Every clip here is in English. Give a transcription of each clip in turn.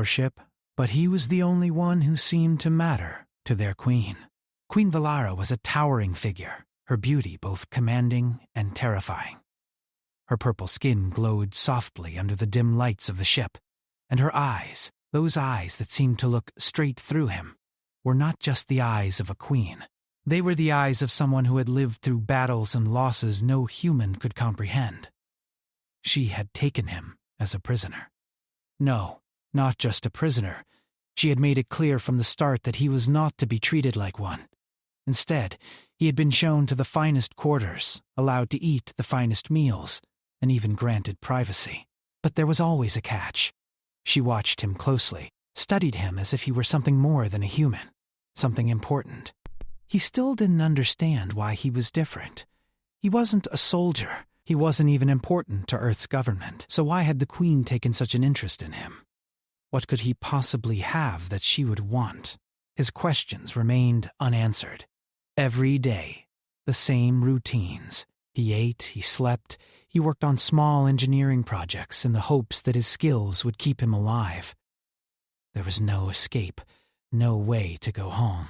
Worship, but he was the only one who seemed to matter to their queen. Queen Valara was a towering figure, her beauty both commanding and terrifying. Her purple skin glowed softly under the dim lights of the ship, and her eyes, those eyes that seemed to look straight through him, were not just the eyes of a queen. They were the eyes of someone who had lived through battles and losses no human could comprehend. She had taken him as a prisoner. No, not just a prisoner. She had made it clear from the start that he was not to be treated like one. Instead, he had been shown to the finest quarters, allowed to eat the finest meals, and even granted privacy. But there was always a catch. She watched him closely, studied him as if he were something more than a human, something important. He still didn't understand why he was different. He wasn't a soldier. He wasn't even important to Earth's government. So why had the Queen taken such an interest in him? What could he possibly have that she would want? His questions remained unanswered. Every day, the same routines. He ate, he slept, he worked on small engineering projects in the hopes that his skills would keep him alive. There was no escape, no way to go home.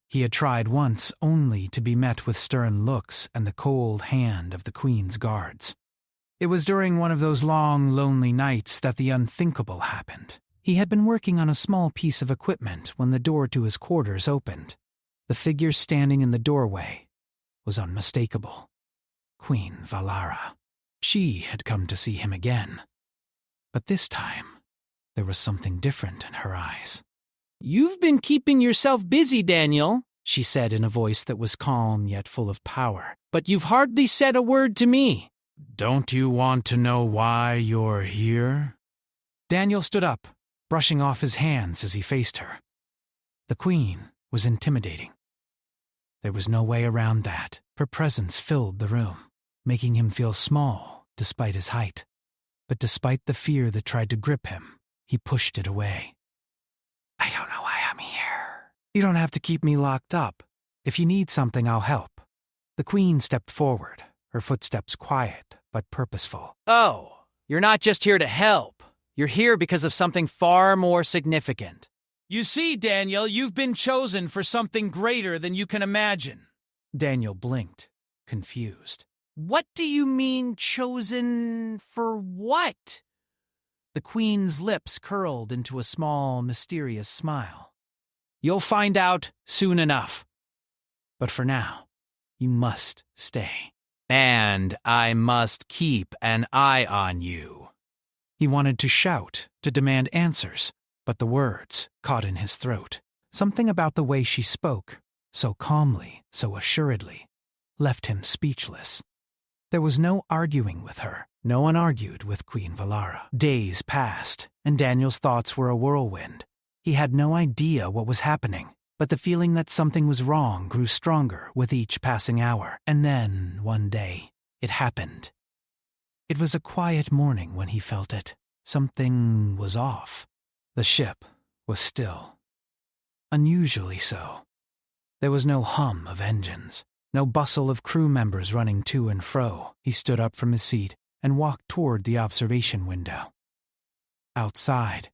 He had tried once only to be met with stern looks and the cold hand of the Queen's guards. It was during one of those long, lonely nights that the unthinkable happened. He had been working on a small piece of equipment when the door to his quarters opened. The figure standing in the doorway was unmistakable. Queen Valara. She had come to see him again. But this time, there was something different in her eyes. "You've been keeping yourself busy, Daniel," she said in a voice that was calm yet full of power. "But you've hardly said a word to me." "Don't you want to know why you're here?" Daniel stood up, brushing off his hands as he faced her. The Queen was intimidating. There was no way around that. Her presence filled the room, making him feel small despite his height. But despite the fear that tried to grip him, he pushed it away. "I don't know why I'm here. You don't have to keep me locked up. If you need something, I'll help." The Queen stepped forward, her footsteps quiet but purposeful. "Oh, you're not just here to help. You're here because of something far more significant. You see, Daniel, you've been chosen for something greater than you can imagine." Daniel blinked, confused. "What do you mean, chosen for what?" The Queen's lips curled into a small, mysterious smile. "You'll find out soon enough. But for now, you must stay. And I must keep an eye on you." He wanted to shout, to demand answers, but the words caught in his throat. Something about the way she spoke, so calmly, so assuredly, left him speechless. There was no arguing with her. No one argued with Queen Valara. Days passed, and Daniel's thoughts were a whirlwind. He had no idea what was happening, but the feeling that something was wrong grew stronger with each passing hour. And then, one day, it happened. It was a quiet morning when he felt it. Something was off. The ship was still. Unusually so. There was no hum of engines, no bustle of crew members running to and fro. He stood up from his seat and walked toward the observation window. Outside,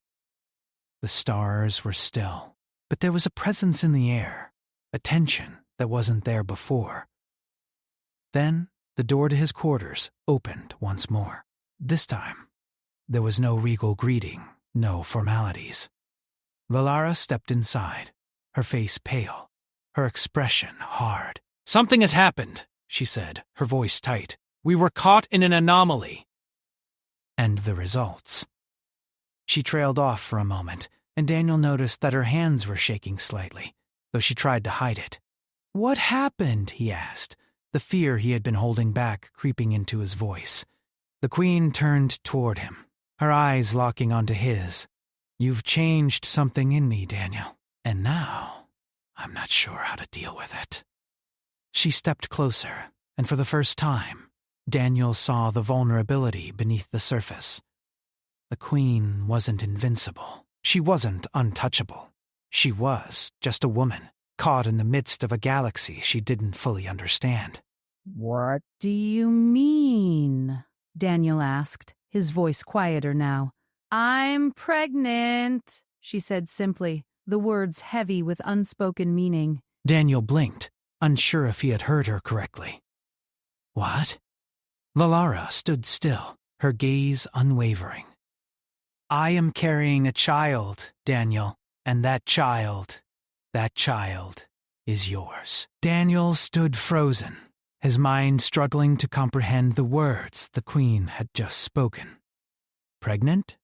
the stars were still, but there was a presence in the air, a tension that wasn't there before. Then the door to his quarters opened once more. This time, there was no regal greeting, no formalities. Valara stepped inside, her face pale, her expression hard. "Something has happened," she said, her voice tight. "We were caught in an anomaly." And the results. She trailed off for a moment, and Daniel noticed that her hands were shaking slightly, though she tried to hide it. "What happened?" he asked, the fear he had been holding back creeping into his voice. The Queen turned toward him, her eyes locking onto his. "You've changed something in me, Daniel, and now I'm not sure how to deal with it." She stepped closer, and for the first time, Daniel saw the vulnerability beneath the surface. The Queen wasn't invincible. She wasn't untouchable. She was just a woman, caught in the midst of a galaxy she didn't fully understand. "What do you mean?" Daniel asked, his voice quieter now. I'm pregnant, she said simply, the words heavy with unspoken meaning. Daniel blinked, unsure if he had heard her correctly. What? Valara stood still, her gaze unwavering. I am carrying a child, Daniel, and that child is yours. Daniel stood frozen, his mind struggling to comprehend the words the Queen had just spoken. Pregnant?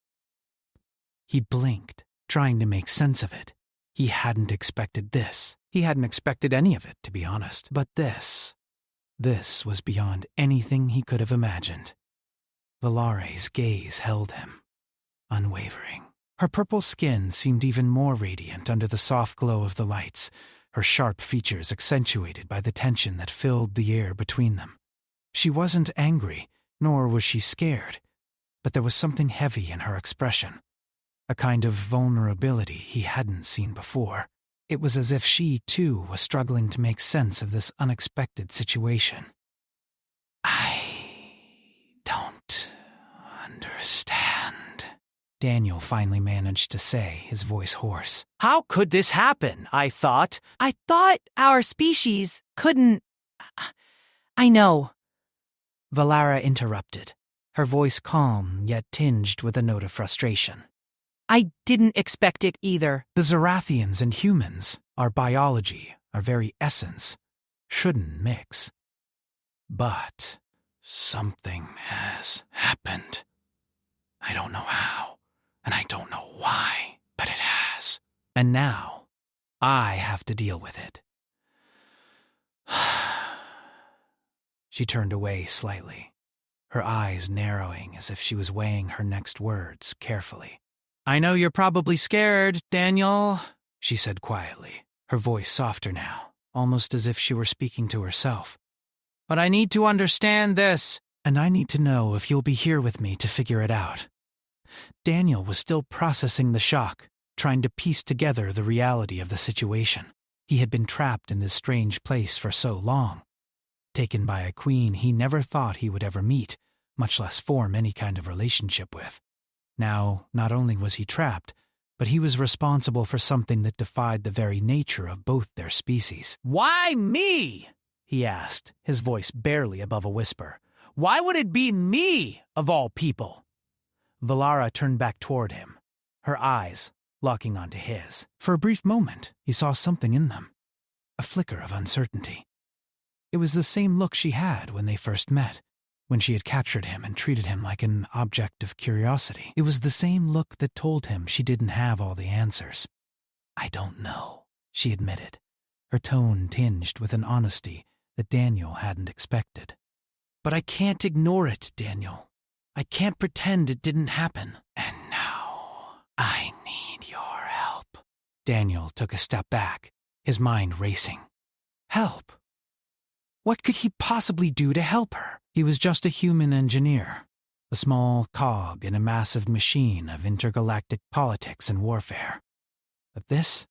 He blinked, trying to make sense of it. He hadn't expected this. He hadn't expected any of it, to be honest. But this was beyond anything he could have imagined. Valare's gaze held him, unwavering. Her purple skin seemed even more radiant under the soft glow of the lights, her sharp features accentuated by the tension that filled the air between them. She wasn't angry, nor was she scared, but there was something heavy in her expression, a kind of vulnerability he hadn't seen before. It was as if she, too, was struggling to make sense of this unexpected situation. I don't understand, Daniel finally managed to say, his voice hoarse. How could this happen? I thought our species couldn't... I know. Valara interrupted, her voice calm yet tinged with a note of frustration. I didn't expect it either. The Zorathians and humans, our biology, our very essence, shouldn't mix. But something has happened. I don't know how, and I don't know why, but it has. And now, I have to deal with it. She turned away slightly, her eyes narrowing as if she was weighing her next words carefully. I know you're probably scared, Daniel, she said quietly, her voice softer now, almost as if she were speaking to herself. But I need to understand this, and I need to know if you'll be here with me to figure it out. Daniel was still processing the shock, trying to piece together the reality of the situation. He had been trapped in this strange place for so long, taken by a queen he never thought he would ever meet, much less form any kind of relationship with. Now, not only was he trapped, but he was responsible for something that defied the very nature of both their species. Why me? He asked, his voice barely above a whisper. Why would it be me, of all people? Valara turned back toward him, her eyes locking onto his. For a brief moment, he saw something in them, a flicker of uncertainty. It was the same look she had when they first met, when she had captured him and treated him like an object of curiosity. It was the same look that told him she didn't have all the answers. I don't know, she admitted, her tone tinged with an honesty that Daniel hadn't expected. But I can't ignore it, Daniel. I can't pretend it didn't happen. And now, I need your help. Daniel took a step back, his mind racing. Help? What could he possibly do to help her? He was just a human engineer, a small cog in a massive machine of intergalactic politics and warfare. But this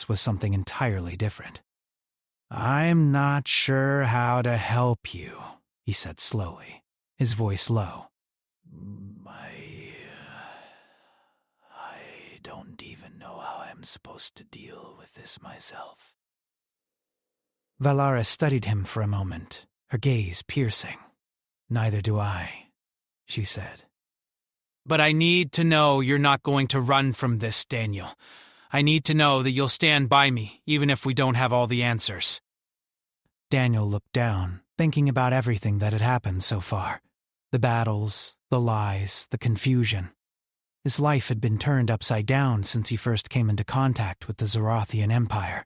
was something entirely different. I'm not sure how to help you, he said slowly, his voice low. I don't even know how I'm supposed to deal with this myself. Valara studied him for a moment, her gaze piercing. Neither do I, she said. But I need to know you're not going to run from this, Daniel. I need to know that you'll stand by me, even if we don't have all the answers. Daniel looked down, thinking about everything that had happened so far. The battles, the lies, the confusion. His life had been turned upside down since he first came into contact with the Zorathian Empire,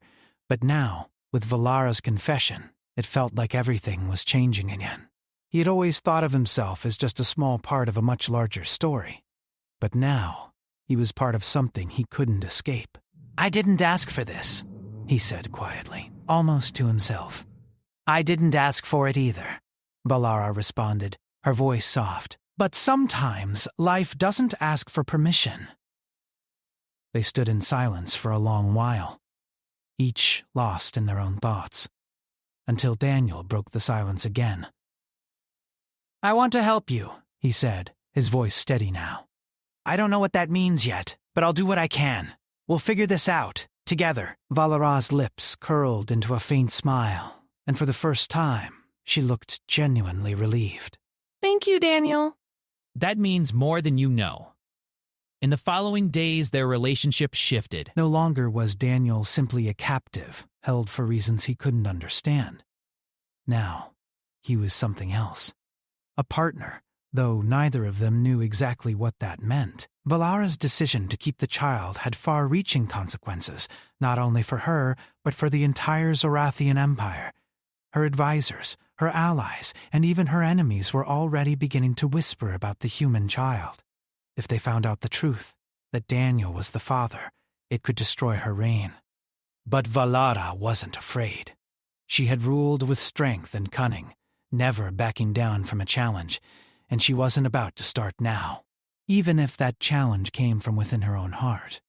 but now, with Valara's confession, it felt like everything was changing again. He had always thought of himself as just a small part of a much larger story. But now, he was part of something he couldn't escape. I didn't ask for this, he said quietly, almost to himself. I didn't ask for it either, Valara responded, her voice soft. But sometimes life doesn't ask for permission. They stood in silence for a long while, each lost in their own thoughts, until Daniel broke the silence again. I want to help you, he said, his voice steady now. I don't know what that means yet, but I'll do what I can. We'll figure this out, together. Valara's lips curled into a faint smile, and for the first time, she looked genuinely relieved. Thank you, Daniel. That means more than you know. In the following days, their relationship shifted. No longer was Daniel simply a captive, held for reasons he couldn't understand. Now, he was something else. A partner, though neither of them knew exactly what that meant. Valara's decision to keep the child had far-reaching consequences, not only for her, but for the entire Zorathian Empire. Her advisors, her allies, and even her enemies were already beginning to whisper about the human child. If they found out the truth, that Daniel was the father, it could destroy her reign. But Valara wasn't afraid. She had ruled with strength and cunning, never backing down from a challenge, and she wasn't about to start now, even if that challenge came from within her own heart.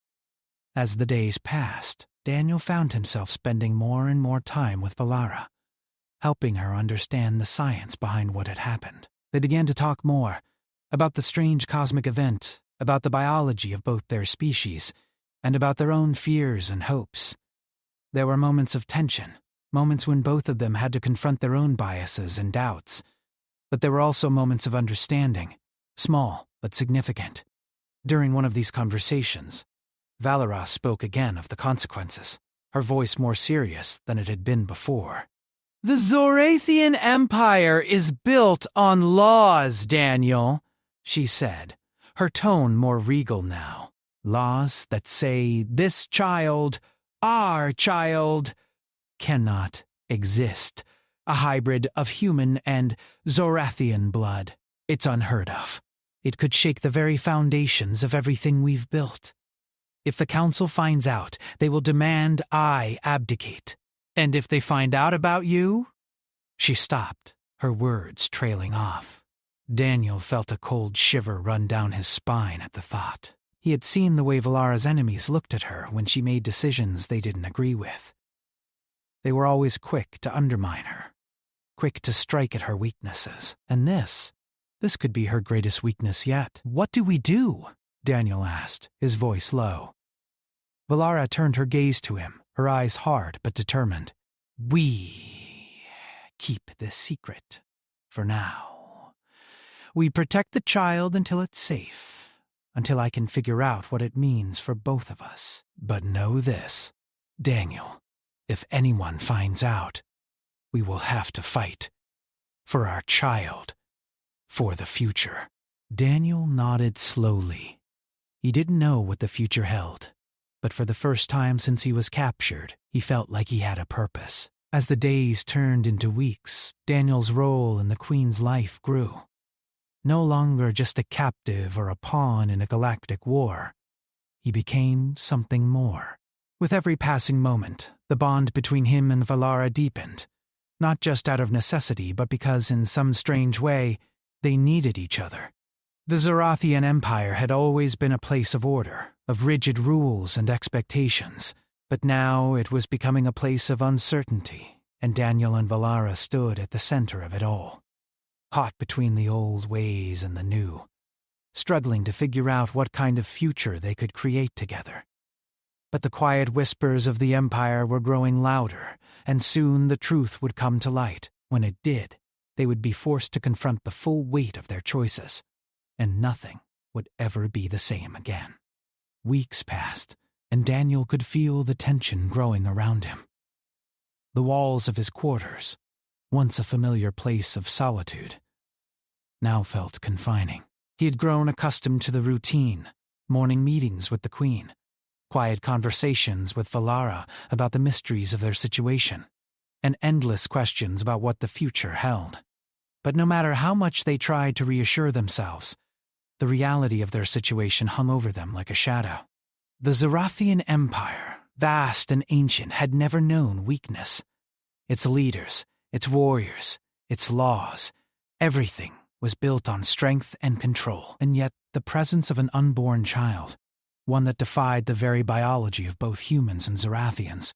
As the days passed, Daniel found himself spending more and more time with Valara, helping her understand the science behind what had happened. They began to talk more about the strange cosmic event, about the biology of both their species, and about their own fears and hopes. There were moments of tension, moments when both of them had to confront their own biases and doubts. But there were also moments of understanding, small but significant. During one of these conversations, Valara spoke again of the consequences, her voice more serious than it had been before. The Zorathian Empire is built on laws, Daniel, she said, her tone more regal now. Laws that say this child, our child, cannot exist. A hybrid of human and Zorathian blood. It's unheard of. It could shake the very foundations of everything we've built. If the council finds out, they will demand I abdicate. And if they find out about you? She stopped, her words trailing off. Daniel felt a cold shiver run down his spine at the thought. He had seen the way Valara's enemies looked at her when she made decisions they didn't agree with. They were always quick to undermine her, quick to strike at her weaknesses. And this could be her greatest weakness yet. What do we do? Daniel asked, his voice low. Valara turned her gaze to him, her eyes hard but determined. We keep this secret for now. We protect the child until it's safe, until I can figure out what it means for both of us. But know this, Daniel, if anyone finds out, we will have to fight. For our child. For the future. Daniel nodded slowly. He didn't know what the future held, but for the first time since he was captured, he felt like he had a purpose. As the days turned into weeks, Daniel's role in the Queen's life grew. No longer just a captive or a pawn in a galactic war. He became something more. With every passing moment, the bond between him and Valara deepened, not just out of necessity, but because in some strange way, they needed each other. The Zorathian Empire had always been a place of order, of rigid rules and expectations, but now it was becoming a place of uncertainty, and Daniel and Valara stood at the center of it all, caught between the old ways and the new, struggling to figure out what kind of future they could create together. But the quiet whispers of the Empire were growing louder, and soon the truth would come to light. When it did, they would be forced to confront the full weight of their choices, and nothing would ever be the same again. Weeks passed, and Daniel could feel the tension growing around him. The walls of his quarters, once a familiar place of solitude, now felt confining. He had grown accustomed to the routine, morning meetings with the Queen, quiet conversations with Valara about the mysteries of their situation, and endless questions about what the future held. But no matter how much they tried to reassure themselves, the reality of their situation hung over them like a shadow. The Zorathian Empire, vast and ancient, had never known weakness. Its leaders, its warriors, its laws, everything was built on strength and control. And yet the presence of an unborn child, one that defied the very biology of both humans and Zorathians,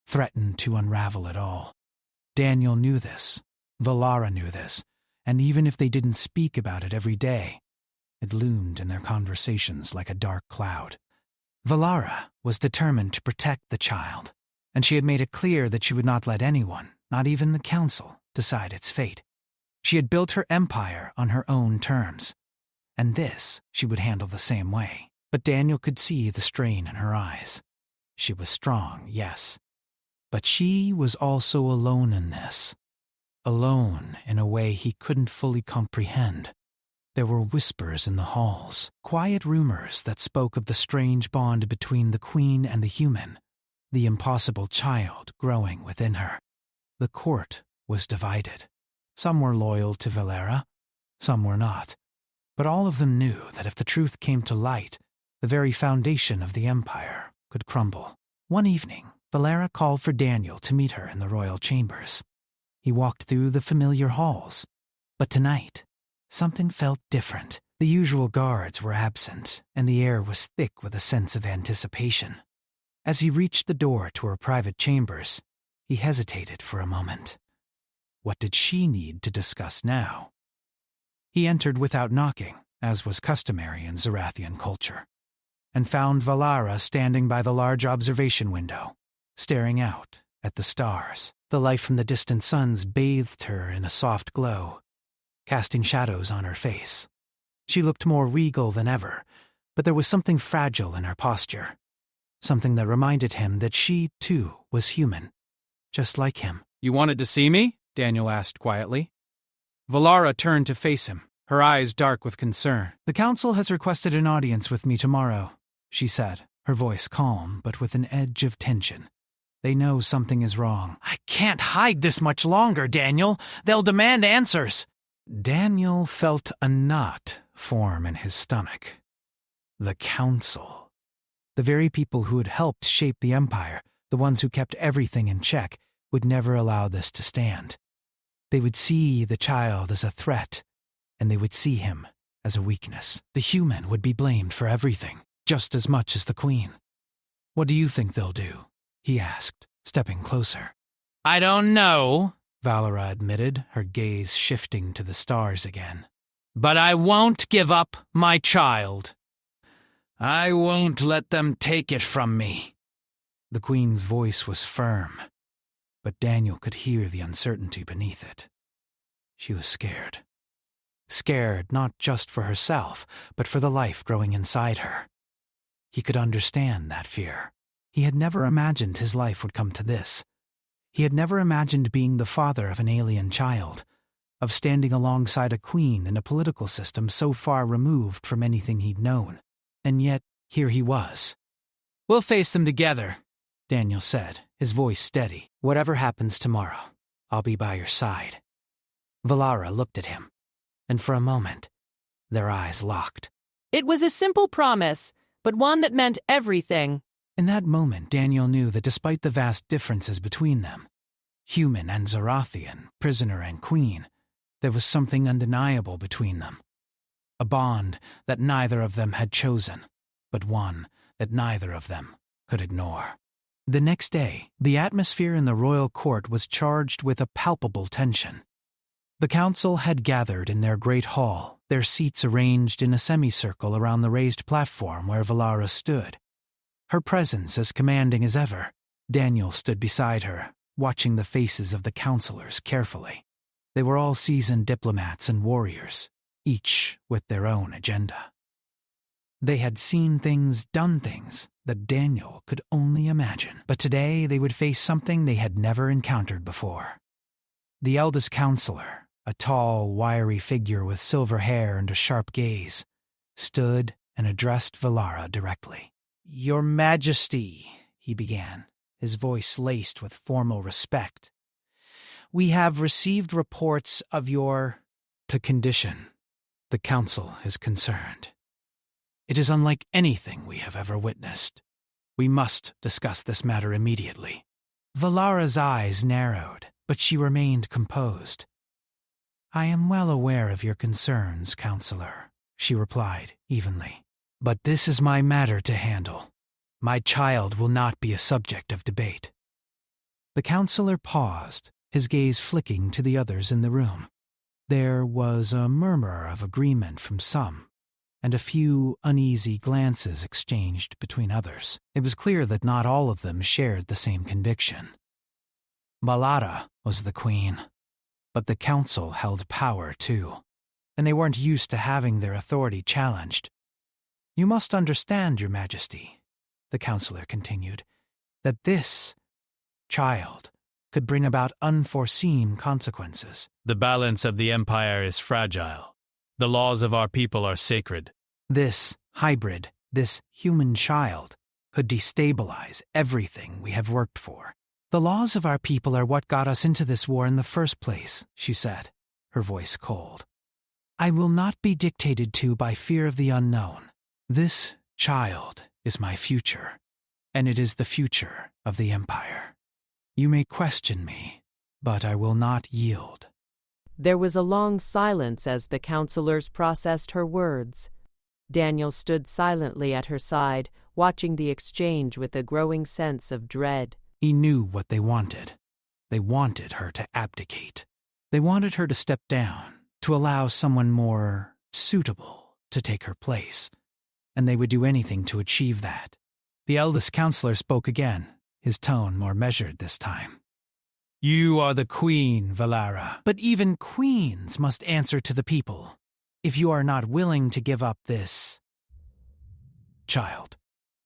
threatened to unravel it all. Daniel knew this, Valara knew this, and even if they didn't speak about it every day, It loomed in their conversations like a dark cloud. Valara was determined to protect the child, and she had made it clear that she would not let anyone, not even the council, decide its fate. She had built her empire on her own terms, and this she would handle the same way. But Daniel could see the strain in her eyes. She was strong, yes, but she was also alone in this. Alone in a way he couldn't fully comprehend. There were whispers in the halls, quiet rumors that spoke of the strange bond between the queen and the human, the impossible child growing within her. The court was divided. Some were loyal to Valara, some were not. But all of them knew that if the truth came to light, the very foundation of the empire could crumble. One evening, Valara called for Daniel to meet her in the royal chambers. He walked through the familiar halls, but tonight, something felt different. The usual guards were absent, and the air was thick with a sense of anticipation. As he reached the door to her private chambers, he hesitated for a moment. What did she need to discuss now? He entered without knocking, as was customary in Zarathian culture, and found Valara standing by the large observation window, staring out at the stars. The light from the distant suns bathed her in a soft glow, casting shadows on her face. She looked more regal than ever, but there was something fragile in her posture, something that reminded him that she, too, was human, just like him. "You wanted to see me?" Daniel asked quietly. Valara turned to face him, her eyes dark with concern. "The council has requested an audience with me tomorrow," she said, her voice calm but with an edge of tension. "They know something is wrong." "I can't hide this much longer, Daniel. They'll demand answers." Daniel felt a knot form in his stomach. The council. The very people who had helped shape the empire, the ones who kept everything in check, would never allow this to stand. They would see the child as a threat, and they would see him as a weakness. The human would be blamed for everything, just as much as the queen. "What do you think they'll do?" he asked, stepping closer. "I don't know," Valara admitted, her gaze shifting to the stars again. "But I won't give up my child. I won't let them take it from me." The queen's voice was firm, but Daniel could hear the uncertainty beneath it. She was scared. Scared not just for herself, but for the life growing inside her. He could understand that fear. He had never imagined his life would come to this. He had never imagined being the father of an alien child, of standing alongside a queen in a political system so far removed from anything he'd known. And yet, here he was. "We'll face them together," Daniel said, his voice steady. "Whatever happens tomorrow, I'll be by your side." Valara looked at him, and for a moment, their eyes locked. It was a simple promise, but one that meant everything. In that moment, Daniel knew that despite the vast differences between them, human and Zarathian, prisoner and queen, there was something undeniable between them. A bond that neither of them had chosen, but one that neither of them could ignore. The next day, the atmosphere in the royal court was charged with a palpable tension. The council had gathered in their great hall, their seats arranged in a semicircle around the raised platform where Valara stood. Her presence as commanding as ever. Daniel stood beside her, watching the faces of the counselors carefully. They were all seasoned diplomats and warriors, each with their own agenda. They had seen things, done things, that Daniel could only imagine. But today they would face something they had never encountered before. The eldest counselor, a tall, wiry figure with silver hair and a sharp gaze, stood and addressed Valara directly. "Your Majesty," he began, his voice laced with formal respect. "We have received reports of your—" "To condition, the council is concerned. It is unlike anything we have ever witnessed. We must discuss this matter immediately." Valara's eyes narrowed, but she remained composed. "I am well aware of your concerns, Counselor," she replied evenly. "But this is my matter to handle. My child will not be a subject of debate." The counselor paused, his gaze flicking to the others in the room. There was a murmur of agreement from some, and a few uneasy glances exchanged between others. It was clear that not all of them shared the same conviction. Balara was the queen, but the council held power too, and they weren't used to having their authority challenged. "You must understand, Your Majesty," the counselor continued, "that this child could bring about unforeseen consequences." The balance of the empire is fragile. The laws of our people are sacred. This hybrid, this human child, could destabilize everything we have worked for. "The laws of our people are what got us into this war in the first place," she said, her voice cold. "I will not be dictated to by fear of the unknown. This child is my future, and it is the future of the Empire. You may question me, but I will not yield." There was a long silence as the counselors processed her words. Daniel stood silently at her side, watching the exchange with a growing sense of dread. He knew what they wanted. They wanted her to abdicate. They wanted her to step down, to allow someone more suitable to take her place. And they would do anything to achieve that. The eldest counselor spoke again, his tone more measured this time. "You are the queen, Valara. But even queens must answer to the people. If you are not willing to give up this child,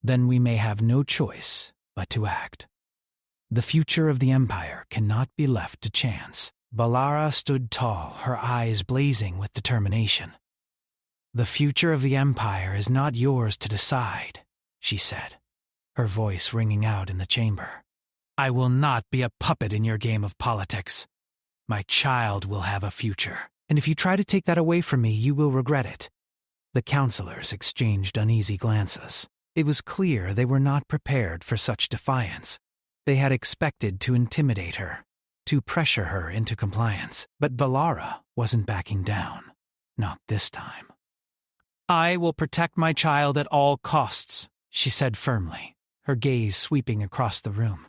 then we may have no choice but to act. The future of the Empire cannot be left to chance." Balara stood tall, her eyes blazing with determination. "The future of the Empire is not yours to decide," she said, her voice ringing out in the chamber. "I will not be a puppet in your game of politics. My child will have a future, and if you try to take that away from me, you will regret it." The counselors exchanged uneasy glances. It was clear they were not prepared for such defiance. They had expected to intimidate her, to pressure her into compliance, but Balara wasn't backing down. Not this time. "I will protect my child at all costs," she said firmly, her gaze sweeping across the room.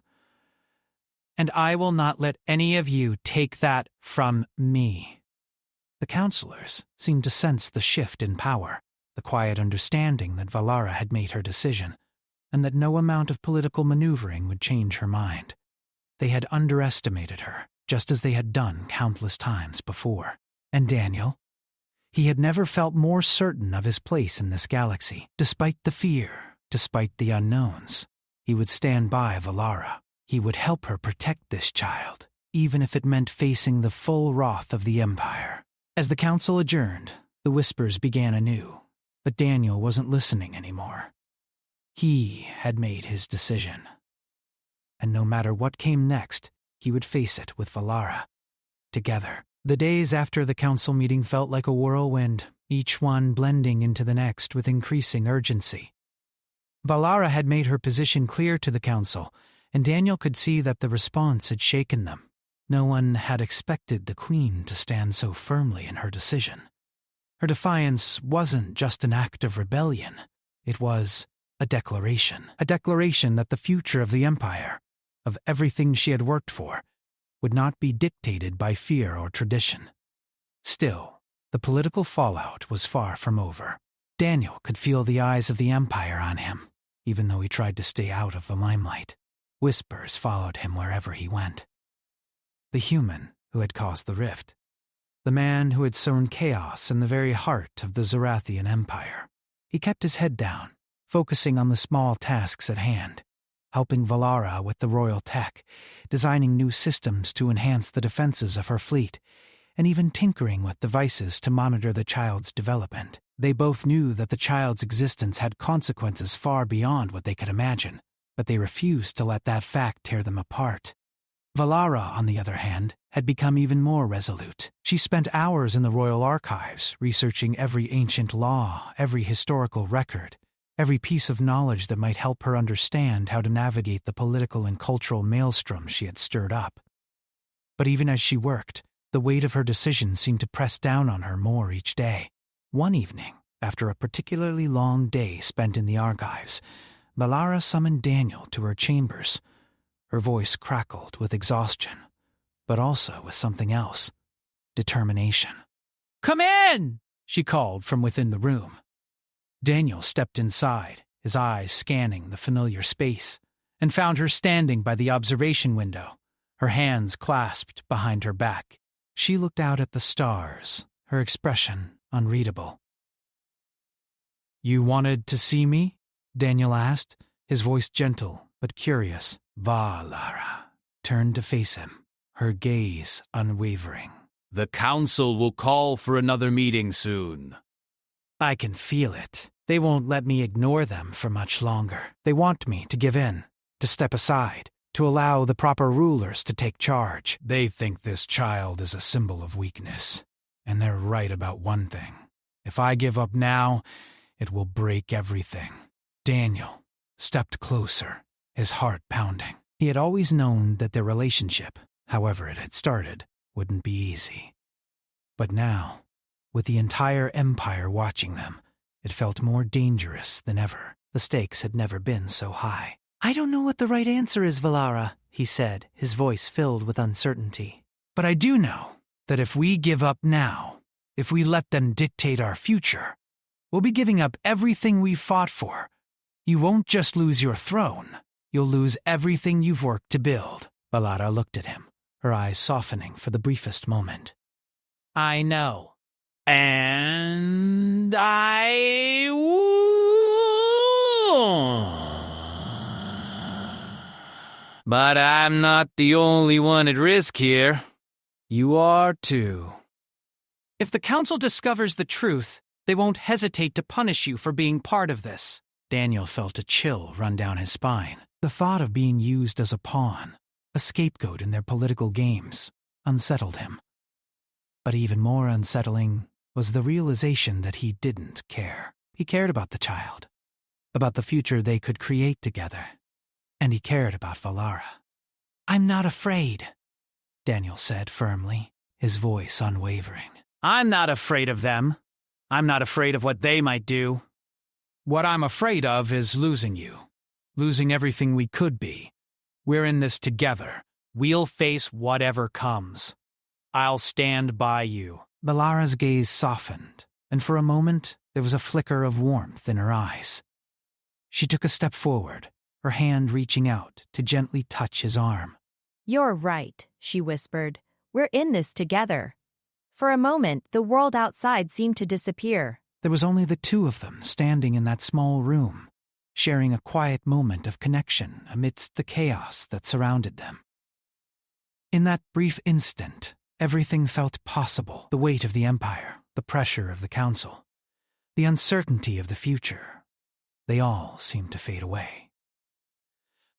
"And I will not let any of you take that from me." The counselors seemed to sense the shift in power, the quiet understanding that Valara had made her decision, and that no amount of political maneuvering would change her mind. They had underestimated her, just as they had done countless times before. And Daniel? He had never felt more certain of his place in this galaxy. Despite the fear, despite the unknowns, he would stand by Valara. He would help her protect this child, even if it meant facing the full wrath of the Empire. As the council adjourned, the whispers began anew, but Daniel wasn't listening anymore. He had made his decision. And no matter what came next, he would face it with Valara. Together. The days after the council meeting felt like a whirlwind, each one blending into the next with increasing urgency. Valara had made her position clear to the council, and Daniel could see that the response had shaken them. No one had expected the queen to stand so firmly in her decision. Her defiance wasn't just an act of rebellion. It was a declaration that the future of the Empire, of everything she had worked for, would not be dictated by fear or tradition. Still, the political fallout was far from over. Daniel could feel the eyes of the Empire on him, even though he tried to stay out of the limelight. Whispers followed him wherever he went. The human who had caused the rift. The man who had sown chaos in the very heart of the Zarathian Empire. He kept his head down, focusing on the small tasks at hand, helping Valara with the royal tech, designing new systems to enhance the defenses of her fleet, and even tinkering with devices to monitor the child's development. They both knew that the child's existence had consequences far beyond what they could imagine, but they refused to let that fact tear them apart. Valara, on the other hand, had become even more resolute. She spent hours in the royal archives, researching every ancient law, every historical record, every piece of knowledge that might help her understand how to navigate the political and cultural maelstrom she had stirred up. But even as she worked, the weight of her decision seemed to press down on her more each day. One evening, after a particularly long day spent in the archives, Valara summoned Daniel to her chambers. Her voice crackled with exhaustion, but also with something else: determination. "Come in!" she called from within the room. Daniel stepped inside, his eyes scanning the familiar space, and found her standing by the observation window, her hands clasped behind her back. She looked out at the stars, her expression unreadable. "You wanted to see me?" Daniel asked, his voice gentle but curious. Valara turned to face him, her gaze unwavering. "The council will call for another meeting soon." "I can feel it. They won't let me ignore them for much longer. They want me to give in, to step aside, to allow the proper rulers to take charge. They think this child is a symbol of weakness, and they're right about one thing. If I give up now, it will break everything." Daniel stepped closer, his heart pounding. He had always known that their relationship, however it had started, wouldn't be easy. But now, with the entire empire watching them, it felt more dangerous than ever. The stakes had never been so high. "I don't know what the right answer is, Valara," he said, his voice filled with uncertainty. "But I do know that if we give up now, if we let them dictate our future, we'll be giving up everything we've fought for. You won't just lose your throne, you'll lose everything you've worked to build." Valara looked at him, her eyes softening for the briefest moment. "I know. And I But I'm not the only one at risk here. You are too." "If the council discovers the truth, they won't hesitate to punish you for being part of this." Daniel felt a chill run down his spine. The thought of being used as a pawn, a scapegoat in their political games, unsettled him. But even more unsettling was the realization that he didn't care. He cared about the child, about the future they could create together, and he cared about Valara. "I'm not afraid," Daniel said firmly, his voice unwavering. "I'm not afraid of them. I'm not afraid of what they might do. What I'm afraid of is losing you, losing everything we could be. We're in this together. We'll face whatever comes. I'll stand by you." Valara's gaze softened, and for a moment there was a flicker of warmth in her eyes. She took a step forward, her hand reaching out to gently touch his arm. "You're right," she whispered. "We're in this together." For a moment, the world outside seemed to disappear. There was only the two of them standing in that small room, sharing a quiet moment of connection amidst the chaos that surrounded them. In that brief instant, everything felt possible. The weight of the empire, the pressure of the council, the uncertainty of the future. They all seemed to fade away.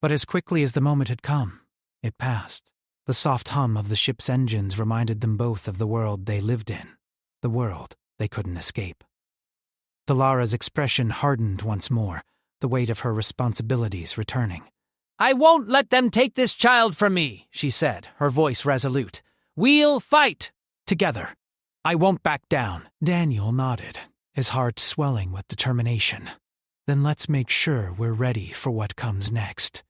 But as quickly as the moment had come, it passed. The soft hum of the ship's engines reminded them both of the world they lived in, the world they couldn't escape. Valara's expression hardened once more, the weight of her responsibilities returning. "I won't let them take this child from me," she said, her voice resolute. "We'll fight together. I won't back down." Daniel nodded, his heart swelling with determination. "Then let's make sure we're ready for what comes next."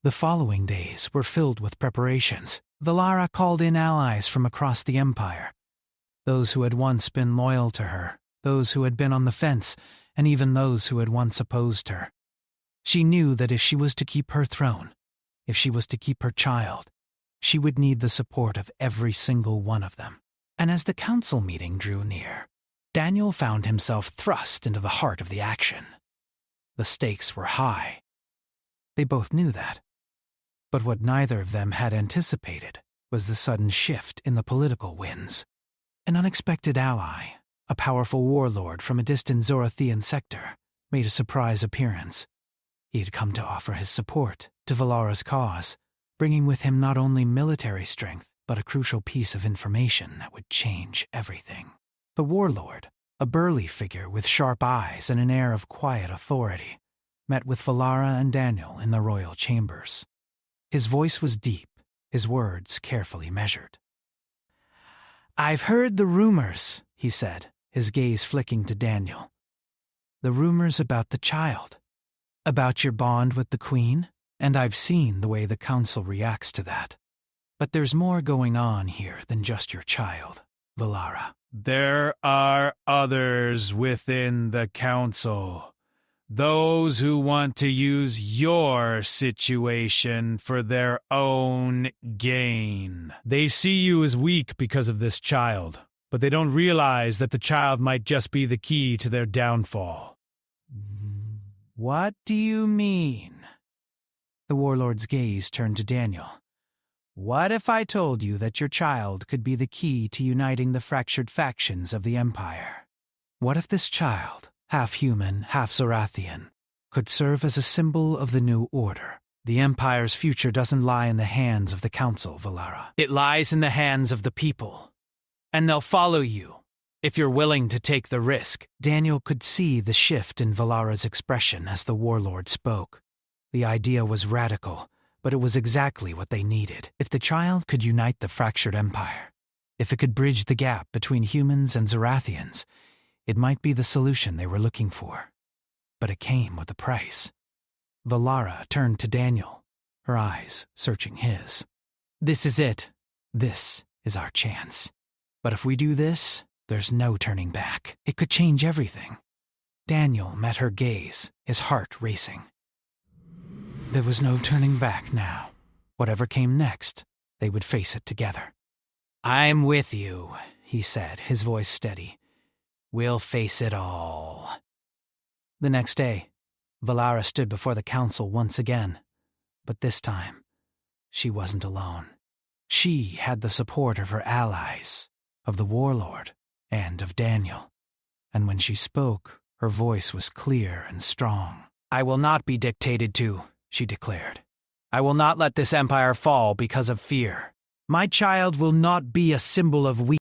The following days were filled with preparations. Valara called in allies from across the empire, those who had once been loyal to her, those who had been on the fence, and even those who had once opposed her. She knew that if she was to keep her throne, if she was to keep her child, she would need the support of every single one of them. And as the council meeting drew near, Daniel found himself thrust into the heart of the action. The stakes were high. They both knew that. But what neither of them had anticipated was the sudden shift in the political winds. An unexpected ally, a powerful warlord from a distant Zorathian sector, made a surprise appearance. He had come to offer his support to Valara's cause, bringing with him not only military strength, but a crucial piece of information that would change everything. The warlord, a burly figure with sharp eyes and an air of quiet authority, met with Valara and Daniel in the royal chambers. His voice was deep, his words carefully measured. "I've heard the rumors," he said, his gaze flicking to Daniel. "The rumors about the child, about your bond with the Queen, and I've seen the way the Council reacts to that. But there's more going on here than just your child, Valara. There are others within the council. Those who want to use your situation for their own gain. They see you as weak because of this child, but they don't realize that the child might just be the key to their downfall. What do you mean? The warlord's gaze turned to Daniel. What if I told you that your child could be the key to uniting the fractured factions of the Empire? What if this child, half human, half Zorathian, could serve as a symbol of the new order? The Empire's future doesn't lie in the hands of the Council, Valara. It lies in the hands of the people. And they'll follow you, if you're willing to take the risk. Daniel could see the shift in Valara's expression as the warlord spoke. The idea was radical, but it was exactly what they needed. If the child could unite the fractured empire, if it could bridge the gap between humans and Zorathians, it might be the solution they were looking for. But it came with a price. Valara turned to Daniel, her eyes searching his. This is it. This is our chance. But if we do this, there's no turning back. It could change everything. Daniel met her gaze, his heart racing. There was no turning back now. Whatever came next, they would face it together. I'm with you, he said, his voice steady. We'll face it all. The next day, Valara stood before the council once again. But this time, she wasn't alone. She had the support of her allies, of the warlord, and of Daniel. And when she spoke, her voice was clear and strong. I will not be dictated to, she declared. I will not let this empire fall because of fear. My child will not be a symbol of weakness.